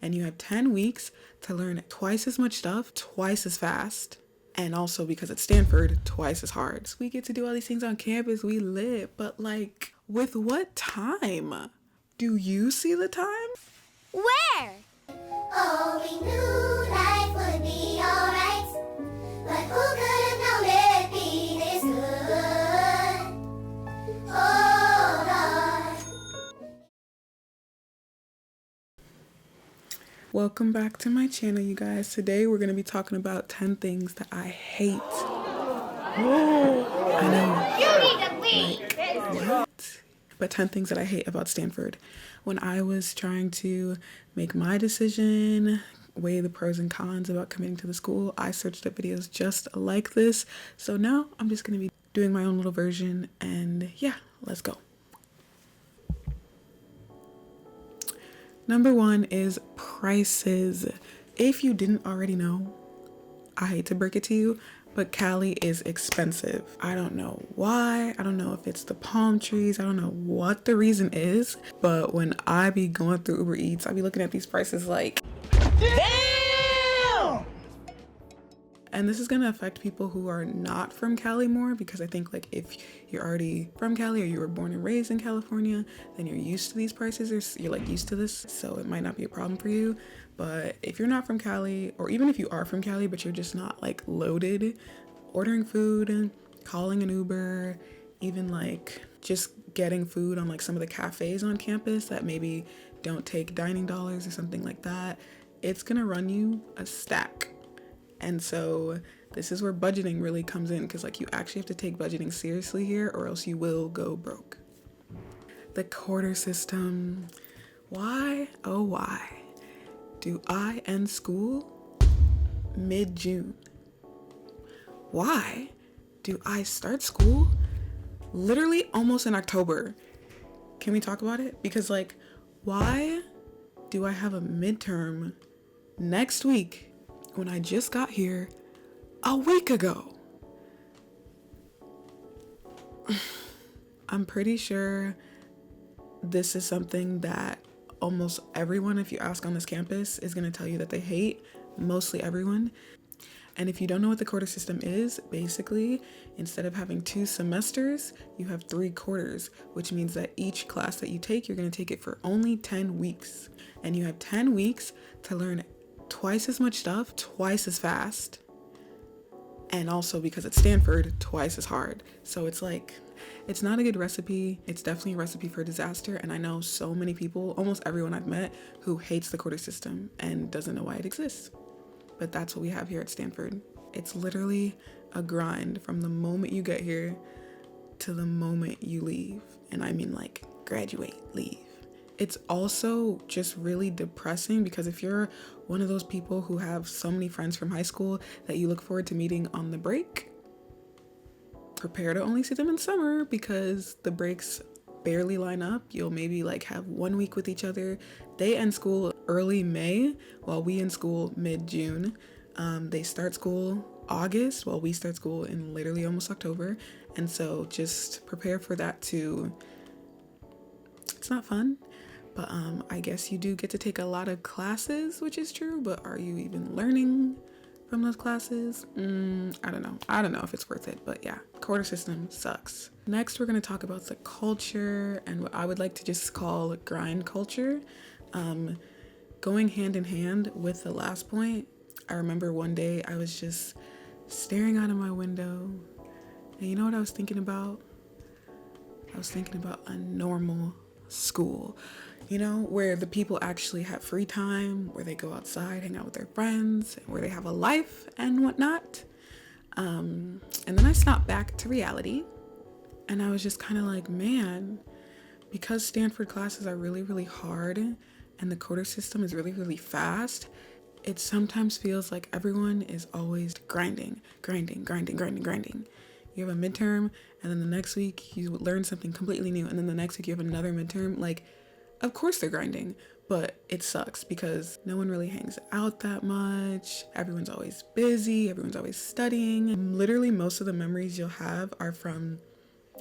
and you have 10 weeks to learn twice as much stuff, twice as fast. And also because it's Stanford, twice as hard. So we get to do all these things on campus, we live, but like, with what time? Do you see the time? Where? Oh, we knew life would be alright, but who could have known it'd be this good? Oh, Lord. Welcome back to my channel, you guys. Today we're going to be talking about 10 things that I hate. Oh, I know. You need to leave. What? But 10 things that I hate about Stanford. When I was trying to make my decision, weigh the pros and cons about committing to the school, I searched up videos just like this. So now I'm just going to be doing my own little version, and yeah, let's go. Number one is prices. If you didn't already know, I hate to break it to you, but Cali is expensive. I don't know why. I don't know if it's the palm trees. I don't know what the reason is, but when I be going through Uber Eats, I be looking at these prices like, damn! And this is gonna affect people who are not from Cali more, because I think like if you're already from Cali or you were born and raised in California, then you're used to these prices, or you're like used to this, so it might not be a problem for you. But if you're not from Cali, or even if you are from Cali but you're just not like loaded, ordering food, calling an Uber, even like just getting food on like some of the cafes on campus that maybe don't take dining dollars or something like that, it's gonna run you a stack. And so this is where budgeting really comes in, because like you actually have to take budgeting seriously here, or else you will go broke. The quarter system. Why, oh why, do I end school mid-June? Why do I start school literally almost in October? Can we talk about it? Because like, why do I have a midterm next week when I just got here a week ago? I'm pretty sure this is something that almost everyone, if you ask on this campus, is going to tell you that they hate, mostly everyone. And if you don't know what the quarter system is, basically, instead of having 2 semesters, you have 3 quarters, which means that each class that you take, you're going to take it for only 10 weeks. And you have 10 weeks to learn twice as much stuff, twice as fast. And also because it's Stanford, twice as hard. So it's like, it's not a good recipe. It's definitely a recipe for disaster. And I know so many people, almost everyone I've met, who hates the quarter system and doesn't know why it exists. But that's what we have here at Stanford. It's literally a grind from the moment you get here to the moment you leave. And I mean like graduate, leave. It's also just really depressing, because if you're one of those people who have so many friends from high school that you look forward to meeting on the break, prepare to only see them in summer, because the breaks barely line up. You'll maybe like have 1 week with each other. They end school early May while we end school mid-June. They start school August while we start school in literally almost October. And so just prepare for that too. It's not fun. But I guess you do get to take a lot of classes, which is true, but are you even learning from those classes? I don't know. I don't know if it's worth it, but yeah, quarter system sucks. Next, we're going to talk about the culture and what I would like to just call grind culture. Going hand in hand with the last point, I remember one day I was just staring out of my window, and you know what I was thinking about? I was thinking about a normal school, you know, where the people actually have free time, where they go outside, hang out with their friends, where they have a life and whatnot. And then I snapped back to reality, and I was just kind of like, man, because Stanford classes are really, really hard and the quarter system is really, really fast, it sometimes feels like everyone is always grinding. You have a midterm, and then the next week you learn something completely new, and then the next week you have another midterm. Like, of course they're grinding, but it sucks because no one really hangs out that much. Everyone's always busy, everyone's always studying. Literally most of the memories you'll have are from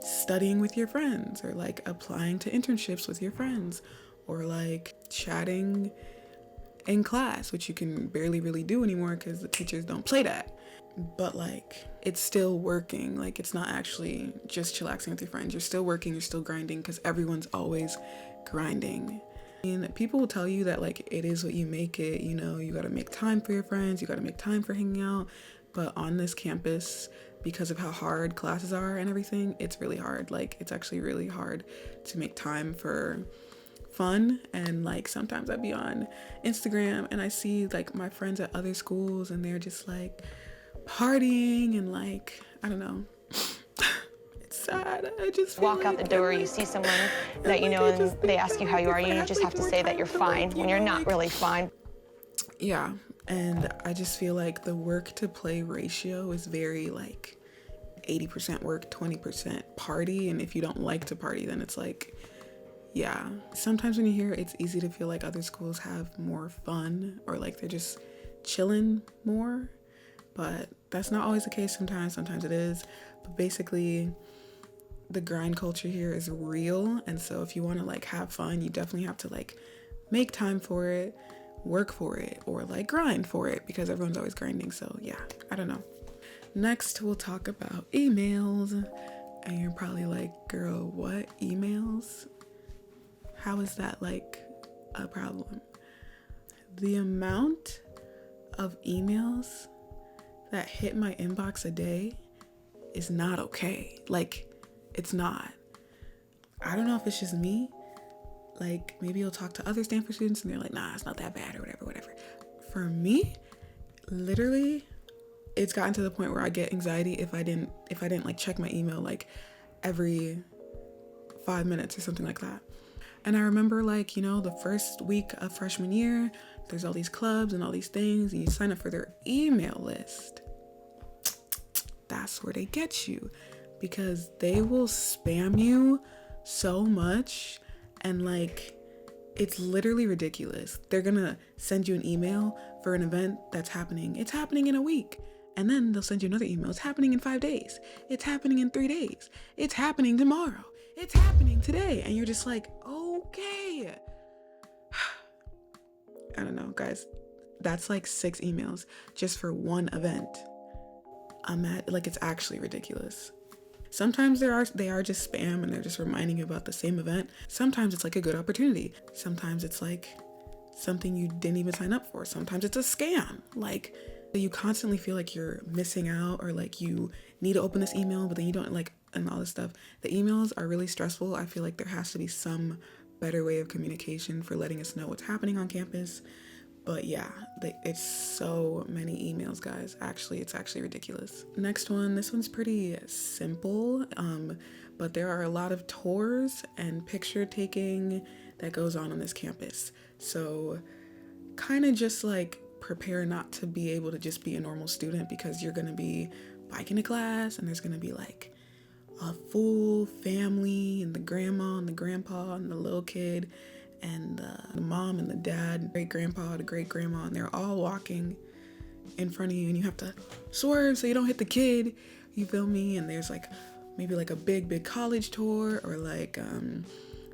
studying with your friends, or like applying to internships with your friends, or like chatting in class, which you can barely really do anymore because the teachers don't play that. But like, it's still working. Like, it's not actually just chillaxing with your friends. You're still working, you're still grinding, because everyone's always grinding. And people will tell you that like it is what you make it, you know, you gotta make time for your friends, you gotta make time for hanging out. But on this campus, because of how hard classes are and everything, it's really hard. Like, it's actually really hard to make time for fun. And like, sometimes I'd be on Instagram and I see like my friends at other schools and they're just like partying and like, I don't know. It's sad. I just walk out the door, you see someone that you know, and they ask you how you are, you just have to say that you're fine when you're not really fine. Yeah, and I just feel like the work to play ratio is very like 80% work, 20% party. And if you don't like to party, then it's like, yeah. Sometimes when you hear it's easy to feel like other schools have more fun or like they're just chilling more, but that's not always the case. Sometimes it is. But basically, the grind culture here is real. And so if you want to like have fun, you definitely have to like make time for it, work for it, or like grind for it, because everyone's always grinding. So yeah, I don't know. Next, we'll talk about emails. And you're probably like, girl, what? Emails? How is that like a problem? The amount of emails that hit my inbox a day is not okay. Like, it's not. I don't know if it's just me. Like, maybe you'll talk to other Stanford students and they're like, nah, it's not that bad or whatever. For me, literally, it's gotten to the point where I get anxiety if I didn't like check my email like every 5 minutes or something like that. And I remember like, you know, the first week of freshman year, there's all these clubs and all these things, and you sign up for their email list. That's where they get you, because they will spam you so much, and like, it's literally ridiculous. They're gonna send you an email for an event that's happening. It's happening in a week. And then they'll send you another email. It's happening in 5 days. It's happening in 3 days. It's happening tomorrow. It's happening today. And you're just like, okay. I don't know, guys. That's like 6 emails just for one event. It's actually ridiculous. Sometimes they are just spam and they're just reminding you about the same event. Sometimes it's like a good opportunity. Sometimes it's like something you didn't even sign up for. Sometimes it's a scam. Like, you constantly feel like you're missing out, or like you need to open this email, but then you don't, like, and all this stuff. The emails are really stressful. I feel like there has to be some better way of communication for letting us know what's happening on campus. But yeah, it's so many emails, guys. It's actually ridiculous. Next one, this one's pretty simple, but there are a lot of tours and picture taking that goes on this campus. So kind of just like prepare not to be able to just be a normal student, because you're going to be biking to class and there's going to be like a full family, and the grandma and the grandpa and the little kid and the mom and the dad, great grandpa, the great grandma, and they're all walking in front of you, and you have to swerve so you don't hit the kid, you feel me? And there's like maybe like a big college tour, or like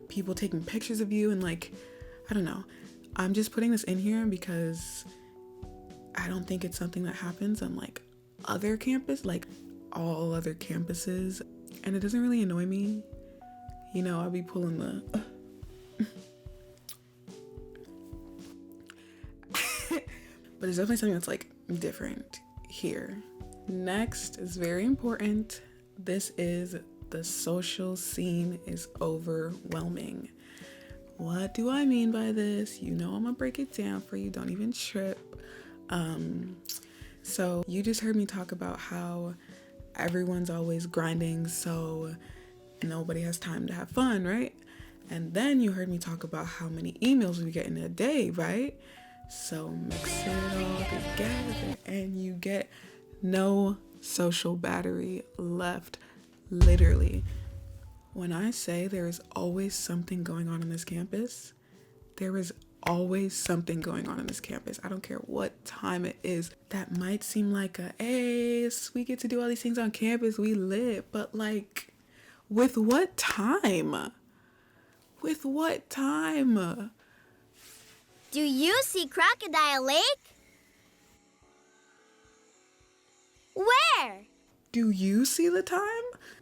people taking pictures of you, and like, I don't know. I'm just putting this in here because I don't think it's something that happens on like other campus, like all other campuses, and it doesn't really annoy me. You know, I'll be pulling the but it's definitely something that's like different here. Next is very important. This is the social scene is overwhelming. What do I mean by this? You know, I'm gonna break it down for you. Don't even trip. So you just heard me talk about how everyone's always grinding, so nobody has time to have fun, right? And then you heard me talk about how many emails we get in a day, right? So mix it all together and you get no social battery left, literally. When I say there is always something going on this campus, there is always something going on in this campus. I don't care what time it is. That might seem like hey, we get to do all these things on campus, we lit, but like, with what time? With what time? Do you see Crocodile Lake? Where? Do you see the time?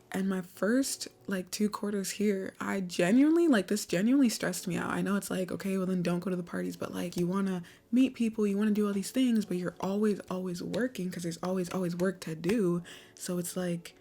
And my first like 2 quarters here, I genuinely this genuinely stressed me out. I know it's like, okay, well then don't go to the parties, but like you want to meet people, you want to do all these things, but you're always working because there's always work to do. So it's like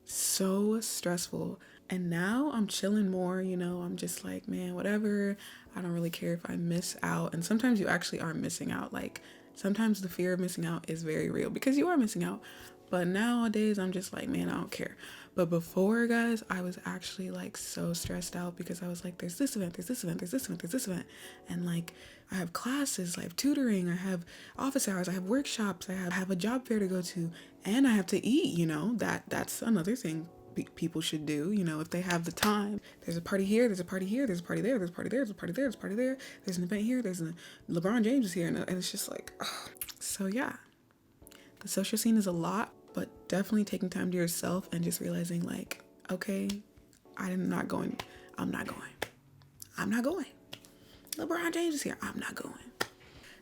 so stressful. And now I'm chilling more, I'm just like, man, whatever. I don't really care if I miss out. And sometimes you actually are missing out. Like sometimes the fear of missing out is very real because you are missing out. But nowadays I'm just like, man, I don't care. But before, guys, I was actually like so stressed out because I was like, there's this event, there's this event, there's this event, there's this event. And like I have classes, I have tutoring, I have office hours, I have workshops, I have a job fair to go to, and I have to eat, that's another thing people should do, if they have the time. There's a party here, there's a party here, there's a party there, there's a party there, there's a party there, there's a party there, there's an event here, there's a LeBron James is here, and it's just like, ugh. So yeah, the social scene is a lot, but definitely taking time to yourself and just realizing like, okay, I'm not going. LeBron James is here, I'm not going.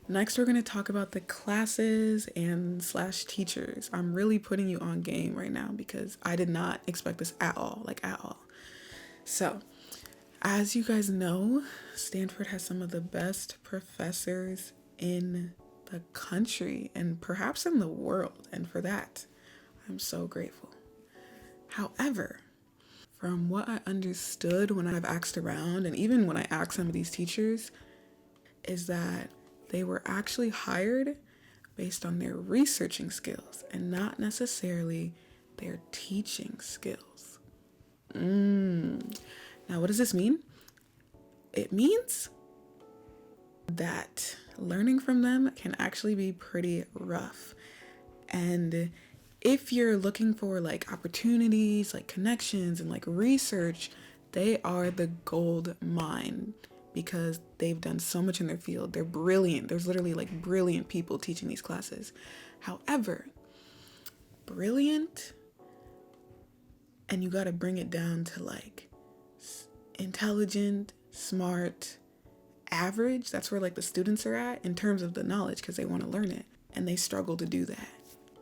Next, we're going to talk about the classes and / teachers. I'm really putting you on game right now because I did not expect this at all. So, as you guys know, Stanford has some of the best professors in the country and perhaps in the world. And for that, I'm so grateful. However, from what I understood when I've asked around, and even when I asked some of these teachers, is that they were actually hired based on their researching skills and not necessarily their teaching skills. Now, what does this mean? It means that learning from them can actually be pretty rough. And if you're looking for like opportunities, like connections and like research, they are the gold mine because they've done so much in their field. They're brilliant. There's literally like brilliant people teaching these classes. However, brilliant, and you got to bring it down to like intelligent, smart, average. That's where like the students are at in terms of the knowledge because they want to learn it and they struggle to do that.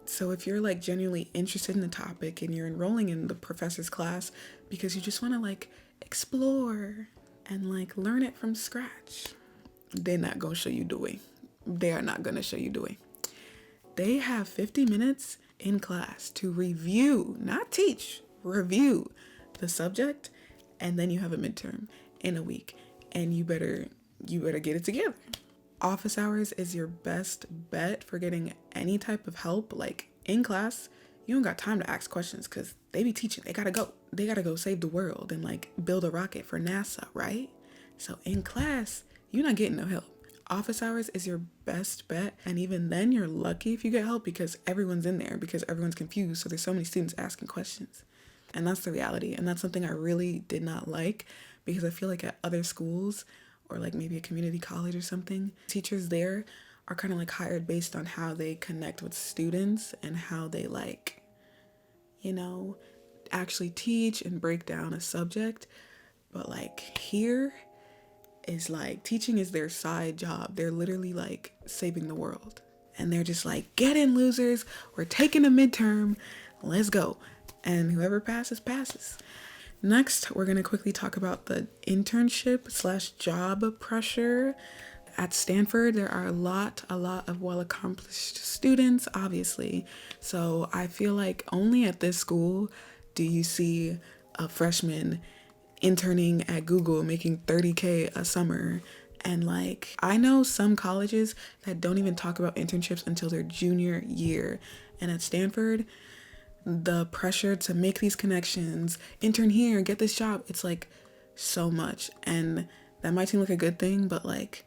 So if you're like genuinely interested in the topic and you're enrolling in the professor's class because you just want to like explore and like learn it from scratch, they're not going to show you the way. They are not going to show you the way. They have 50 minutes in class to review, not teach, review the subject, and then you have a midterm in a week, and you better get it together. Office hours is your best bet for getting any type of help. Like in class, you don't got time to ask questions because they be teaching. They gotta go save the world and like build a rocket for NASA, right? So in class, you're not getting no help. Office hours is your best bet, and even then you're lucky if you get help because everyone's in there because everyone's confused. So there's so many students asking questions. And that's the reality. And that's something I really did not like because I feel like at other schools or like maybe a community college or something, teachers there are kind of like hired based on how they connect with students and how they like, actually teach and break down a subject. But like here is like teaching is their side job. They're literally like saving the world. And they're just like, get in, losers. We're taking a midterm. Let's go. And whoever passes, passes. Next, we're going to quickly talk about the internship / job pressure. At Stanford, there are a lot of well-accomplished students, obviously. So I feel like only at this school do you see a freshman interning at Google making $30K a summer. And like, I know some colleges that don't even talk about internships until their junior year. And at Stanford, the pressure to make these connections, intern here, get this job, it's like so much. And that might seem like a good thing, but like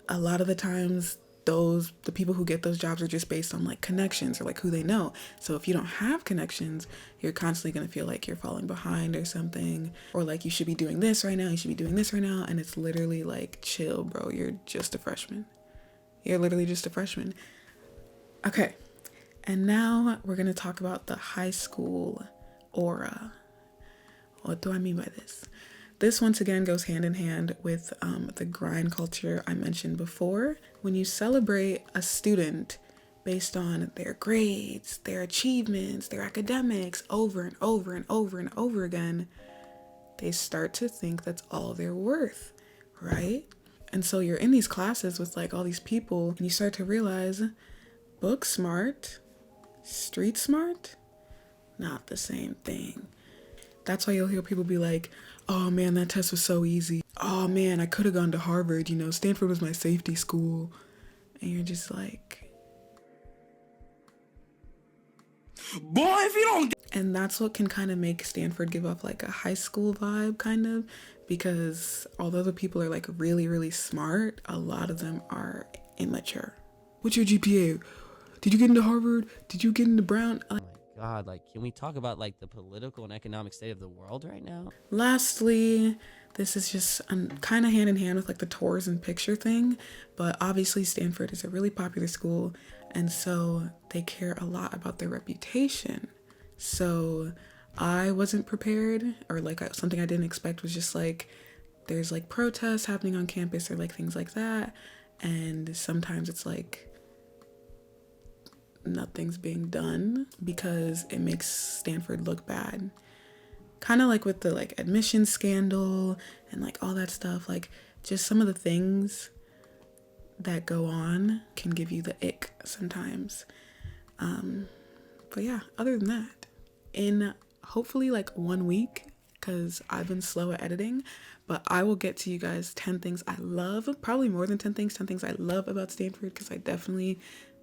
a lot of the times the people who get those jobs are just based on like connections or like who they know. So if you don't have connections, you're constantly going to feel like you're falling behind or something, or like you should be doing this right now, you should be doing this right now. And it's literally like, chill, bro. You're just a freshman. You're literally just a freshman. Okay. And now we're going to talk about the high school aura. What do I mean by this? This once again goes hand in hand with the grind culture I mentioned before. When you celebrate a student based on their grades, their achievements, their academics over and over and over and over again, they start to think that's all they're worth, right? And so you're in these classes with like all these people and you start to realize book smart, street smart, not the same thing. That's why you'll hear people be like, oh man, that test was so easy. Oh man, I could have gone to Harvard, you know, Stanford was my safety school. And you're just like, boy, if you don't. And that's what can kind of make Stanford give off like a high school vibe, kind of, because although the people are like really, really smart, a lot of them are immature. What's your GPA? Did you get into Harvard? Did you get into Brown? Oh my God, like, can we talk about like the political and economic state of the world right now? Lastly, this is just kind of hand in hand with like the tours and picture thing, but obviously Stanford is a really popular school, and so they care a lot about their reputation. So I wasn't prepared, or like something I didn't expect was just like there's like protests happening on campus or like things like that, and sometimes it's like nothing's being done because it makes Stanford look bad. Kind of like with the like admission scandal and like all that stuff, like just some of the things that go on can give you the ick sometimes. But yeah, other than that, in hopefully like 1 week, because I've been slow at editing, but I will get to you guys 10 things I love, probably more than 10 things I love about Stanford, because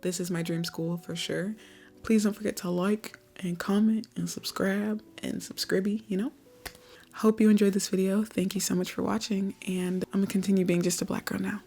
this is my dream school for sure. Please don't forget to like and comment and subscribe and subscribey, you know. Hope you enjoyed this video. Thank you so much for watching, and I'm gonna continue being just a black girl now.